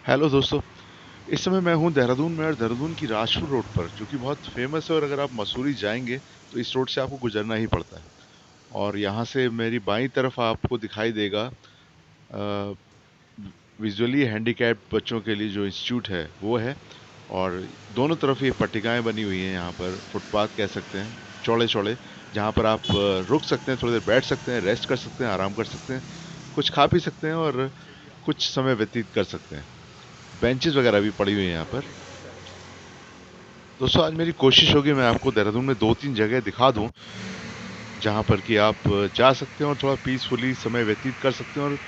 Hello दोस्तों। इस समय मैं हूँ देहरादून में और देहरादून की राजपुर रोड पर, जो कि बहुत फेमस है। और अगर आप मसूरी जाएंगे तो इस रोड से आपको गुजरना ही पड़ता है। और यहाँ से मेरी बाईं तरफ आपको दिखाई देगा विजुअली हैंडीकैप्ड बच्चों के लिए जो इंस्टीट्यूट है वो है। और दोनों तरफ ये पट्टिकाएं बनी हुई हैं, यहाँ पर फुटपाथ कह सकते हैं, चौड़े चौड़े, जहाँ पर आप रुक सकते हैं, थोड़ी देर बैठ सकते हैं, रेस्ट कर सकते हैं, आराम कर सकते हैं, कुछ खा पी सकते हैं और कुछ समय व्यतीत कर सकते हैं। बेंचेस वगैरह भी पड़ी हुई हैं यहाँ पर। दोस्तों, आज मेरी कोशिश होगी मैं आपको देहरादून में 2-3 जगह दिखा दूं, जहां पर कि आप जा सकते हैं और थोड़ा पीसफुली समय व्यतीत कर सकते हैं, और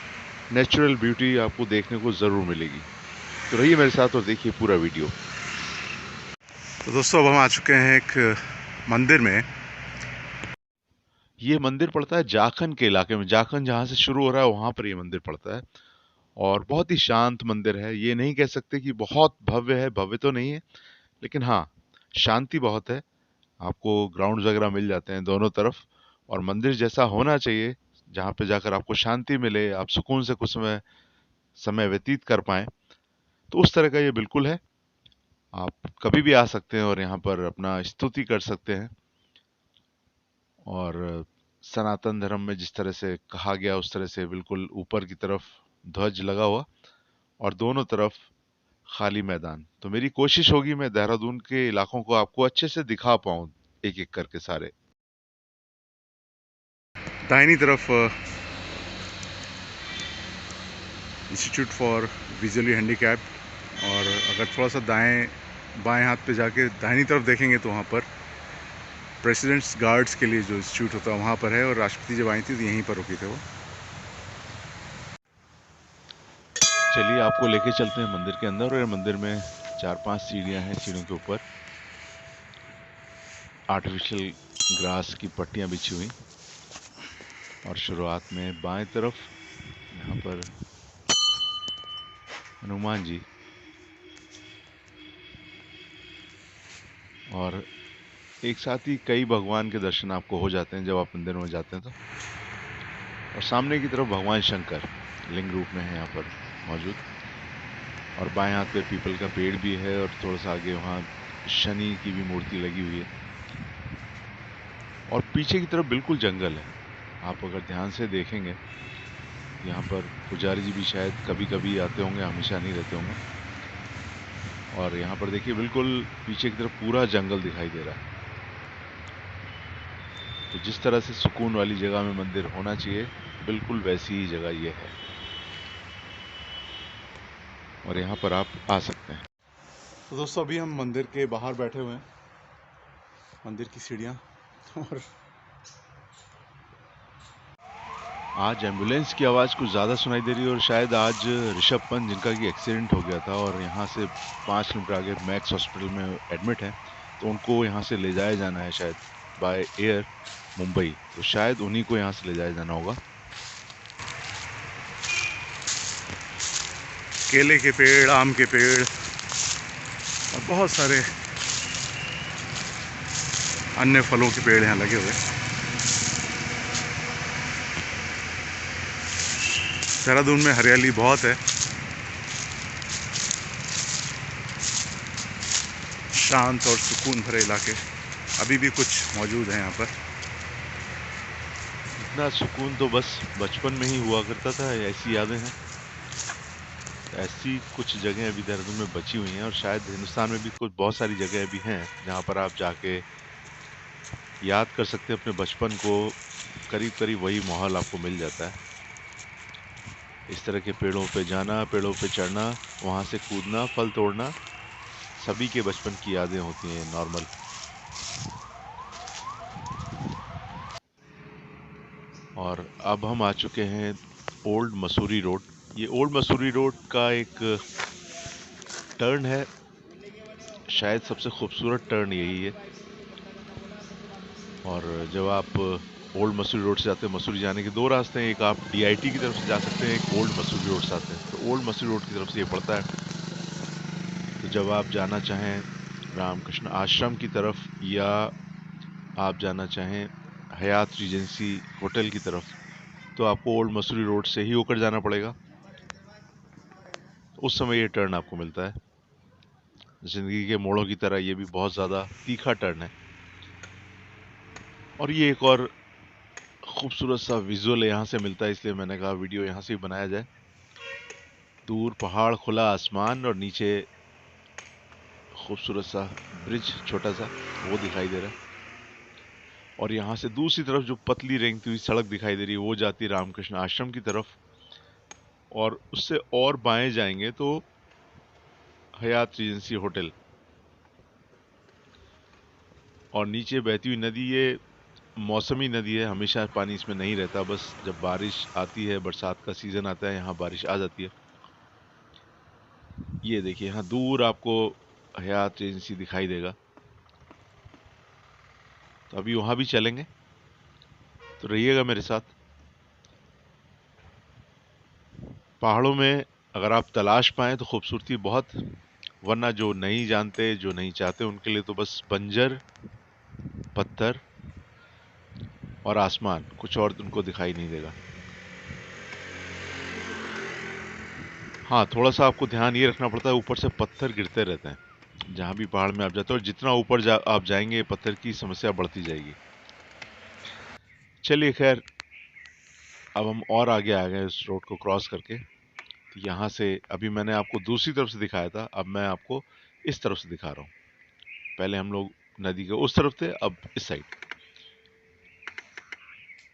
नेचुरल ब्यूटी आपको देखने को ज़रूर मिलेगी। तो रहिए मेरे साथ और देखिए पूरा वीडियो। तो दोस्तों अब हम आ चुके हैं एक मंदिर में। ये मंदिर पड़ता है जाखन के इलाके में। जाखन जहाँ से शुरू हो रहा है वहां पर ये मंदिर पड़ता है। और बहुत ही शांत मंदिर है। ये नहीं कह सकते कि बहुत भव्य है, भव्य तो नहीं है, लेकिन हाँ, शांति बहुत है। आपको ग्राउंड वगैरह मिल जाते हैं दोनों तरफ। और मंदिर जैसा होना चाहिए, जहाँ पे जाकर आपको शांति मिले, आप सुकून से कुछ समय समय व्यतीत कर पाएं, तो उस तरह का ये बिल्कुल है। आप कभी भी आ सकते हैं और यहाँ पर अपना स्तुति कर सकते हैं। और सनातन धर्म में जिस तरह से कहा गया उस तरह से बिल्कुल ऊपर की तरफ ध्वज लगा हुआ, और दोनों तरफ खाली मैदान। तो मेरी कोशिश होगी मैं देहरादून के इलाकों को आपको अच्छे से दिखा पाऊं, एक एक करके सारे। दाहिनी तरफ इंस्टीट्यूट फॉर विजुअली हैंडीकैप्ड, और अगर थोड़ा सा दाएं बाएं हाथ पे जाके दाहिनी तरफ देखेंगे तो वहाँ पर प्रेसिडेंट्स गार्ड्स के लिए जो इंस्टीट्यूट होता है वहाँ पर है। और राष्ट्रपति जब आई थी तो यहीं पर रुके थे वो। चलिए आपको लेके चलते हैं मंदिर के अंदर। और मंदिर में 4-5 सीढ़ियां हैं। सीढ़ियों के ऊपर आर्टिफिशियल ग्रास की पट्टियां बिछी हुई। और शुरुआत में बाएं तरफ यहाँ पर हनुमान जी, और एक साथ ही कई भगवान के दर्शन आपको हो जाते हैं जब आप मंदिर में जाते हैं तो। और सामने की तरफ भगवान शंकर लिंग रूप में है यहाँ पर मौजूद। और बाएं हाथ पे पीपल का पेड़ भी है, और थोड़ा सा आगे वहाँ शनि की भी मूर्ति लगी हुई है। और पीछे की तरफ बिल्कुल जंगल है। आप अगर ध्यान से देखेंगे, यहाँ पर पुजारी जी भी शायद कभी कभी आते होंगे, हमेशा नहीं रहते होंगे। और यहाँ पर देखिए बिल्कुल पीछे की तरफ पूरा जंगल दिखाई दे रहा है। तो जिस तरह से सुकून वाली जगह में मंदिर होना चाहिए, बिल्कुल वैसी ही जगह ये है। और यहाँ पर आप आ सकते हैं। तो दोस्तों अभी हम मंदिर के बाहर बैठे हुए हैं, मंदिर की सीढ़ियाँ। और आज एम्बुलेंस की आवाज़ कुछ ज़्यादा सुनाई दे रही है, और शायद आज ऋषभ पंत, जिनका कि एक्सीडेंट हो गया था और यहाँ से 5 किलोमीटर आगे मैक्स हॉस्पिटल में एडमिट है, तो उनको यहाँ से ले जाया जाना है शायद बाय एयर मुंबई। तो शायद उन्हीं को यहाँ से ले जाया जाना होगा। केले के पेड़, आम के पेड़ और बहुत सारे अन्य फलों के पेड़ यहाँ लगे हुए हैं। देहरादून में हरियाली बहुत है, शांत और सुकून भरे इलाके अभी भी कुछ मौजूद हैं यहाँ पर। इतना सुकून तो बस बचपन में ही हुआ करता था, ऐसी यादें हैं। ऐसी कुछ जगह अभी देहरादून में बची हुई हैं, और शायद हिंदुस्तान में भी कुछ बहुत सारी जगह अभी हैं जहाँ पर आप जाके याद कर सकते हैं अपने बचपन को। करीब करीब वही माहौल आपको मिल जाता है। इस तरह के पेड़ों पे जाना, पेड़ों पे चढ़ना, वहां से कूदना, फल तोड़ना, सभी के बचपन की यादें होती हैं नॉर्मल। और अब हम आ चुके हैं ओल्ड मसूरी रोड। ये ओल्ड मसूरी रोड का एक टर्न है, शायद सबसे खूबसूरत टर्न यही है। और जब आप ओल्ड मसूरी रोड से जाते हैं, मसूरी जाने के दो रास्ते हैं, एक आप डीआईटी की तरफ से जा सकते हैं, एक ओल्ड मसूरी रोड से आते हैं। तो ओल्ड मसूरी रोड की तरफ से ये पड़ता है। तो जब आप जाना चाहें रामकृष्ण आश्रम की तरफ, या आप जाना चाहें हयात रीजेंसी होटल की तरफ, तो आपको ओल्ड मसूरी रोड से ही होकर जाना पड़ेगा। उस समय ये टर्न आपको मिलता है। जिंदगी के मोड़ों की तरह ये भी बहुत ज़्यादा तीखा टर्न है। और ये एक और खूबसूरत सा विजुअल यहाँ से मिलता है, इसलिए मैंने कहा वीडियो यहाँ से ही बनाया जाए। दूर पहाड़, खुला आसमान और नीचे खूबसूरत सा ब्रिज छोटा सा वो दिखाई दे रहा है। और यहाँ से दूसरी तरफ जो पतली रेंगती हुई सड़क दिखाई दे रही है वो जाती है रामकृष्ण आश्रम की तरफ। और उससे और बाएं जाएंगे तो हयात रीजेंसी होटल। और नीचे बहती हुई नदी, ये मौसमी नदी है, हमेशा पानी इसमें नहीं रहता, बस जब बारिश आती है, बरसात का सीजन आता है, यहाँ बारिश आ जाती है। ये देखिए यहाँ दूर आपको हयात एजेंसी दिखाई देगा। तो अभी वहां भी चलेंगे, तो रहिएगा मेरे साथ। पहाड़ों में अगर आप तलाश पाएं तो खूबसूरती बहुत, वरना जो नहीं जानते, जो नहीं चाहते, उनके लिए तो बस बंजर पत्थर और आसमान, कुछ और उनको दिखाई नहीं देगा। हाँ, थोड़ा सा आपको ध्यान ये रखना पड़ता है, ऊपर से पत्थर गिरते रहते हैं जहां भी पहाड़ में आप जाते हो, और जितना ऊपर आप जाएंगे पत्थर की समस्या बढ़ती जाएगी। चलिए खैर, अब हम और आगे आ गए इस रोड को क्रॉस करके। तो यहाँ से अभी मैंने आपको दूसरी तरफ से दिखाया था, अब मैं आपको इस तरफ से दिखा रहा हूँ। पहले हम लोग नदी के उस तरफ थे, अब इस साइड।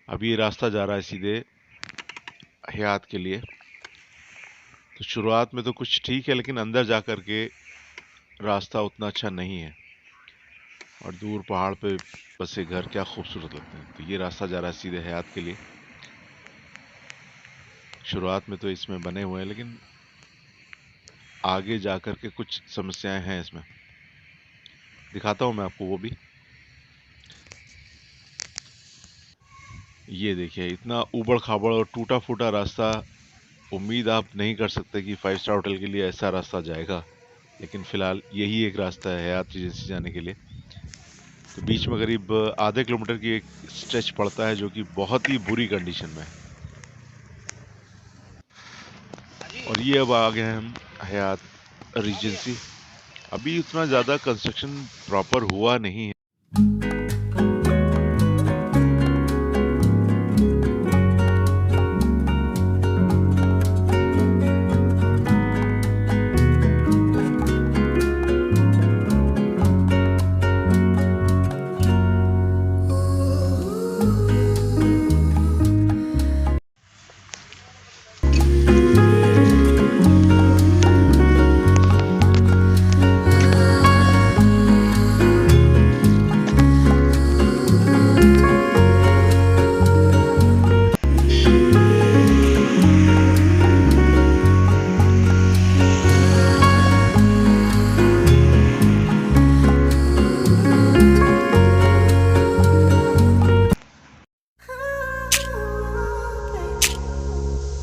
अब ये रास्ता जा रहा है सीधे हयात के लिए। तो शुरुआत में तो कुछ ठीक है, लेकिन अंदर जा कर के रास्ता उतना अच्छा नहीं है। और दूर पहाड़ पे बसे घर क्या खूबसूरत लगते हैं। तो ये रास्ता जा रहा है सीधे हयात के लिए। शुरुआत में तो इसमें बने हुए हैं, लेकिन आगे जाकर के कुछ समस्याएं हैं इसमें, दिखाता हूं मैं आपको वो भी। ये देखिए इतना ऊबड़ खाबड़ और टूटा फूटा रास्ता, उम्मीद आप नहीं कर सकते कि 5 स्टार होटल के लिए ऐसा रास्ता जाएगा। लेकिन फिलहाल यही एक रास्ता है हयात एजेंसी जाने के लिए। तो बीच में करीब आधे किलोमीटर की एक स्ट्रेच पड़ता है जो कि बहुत ही बुरी कंडीशन में है। और ये अब आ गए हैं हम हयात रीजेंसी। अभी उतना ज़्यादा कंस्ट्रक्शन प्रॉपर हुआ नहीं है।